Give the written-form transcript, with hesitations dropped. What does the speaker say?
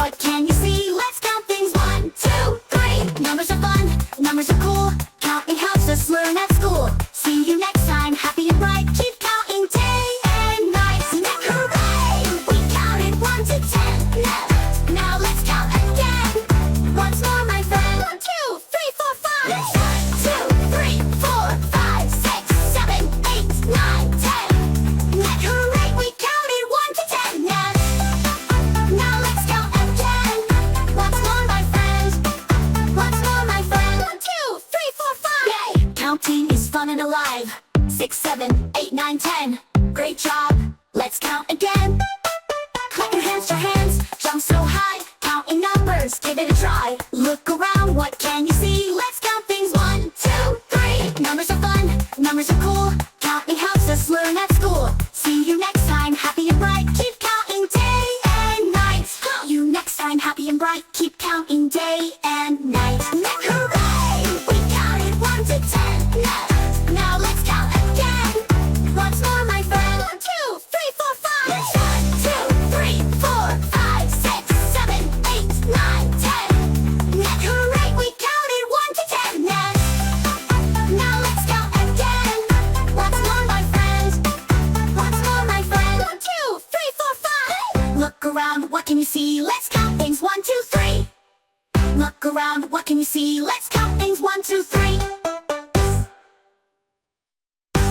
what can you see? Let's count things. 1, 2, 3. Numbers are fun, numbers are cool. Counting helps us learn at school. See you next time, happy and bright. Keep counting day and night. Hooray! We counted 1 to 10. Now let's count again. Once more, my friend. 1, 2, 3, 4, 5. 1, 2, 3, 4, 5, 6, 7, 8, 9, 10. Hooray! We counted 1 to 10. Now let's count again. Once more, my friend. Once more, my friend. 1, 2, 3, 4, 5. Yay! Counting is fun and alive. 6, 7, 8, 9, 10. Great job. Let's count again. Clap your hands, jump so high. Counting numbers, give it a try. Look around, what can you see? Let's count things. 1, 2, 3. Numbers are fun, numbers are cool. Counting helps us learn at school. See you next time, happy and bright. Keep counting day and night. See you next time, happy and bright. Keep counting day and night. Hooray! We counted 1 to 10. Now let's count again. Once more, my friend. 1, 2, 3, 4, 5. 1, 2, 3, 4, 5, 6, 7, 8, 9, 10. Hooray! We counted 1 to 10. Now let's count again. Once more, my friend. Once more, my friend. 1, 2, 3, 4, 5. Look around, what can you see? Let's count things. 1, 2, 3. Look around, what can you see? Let's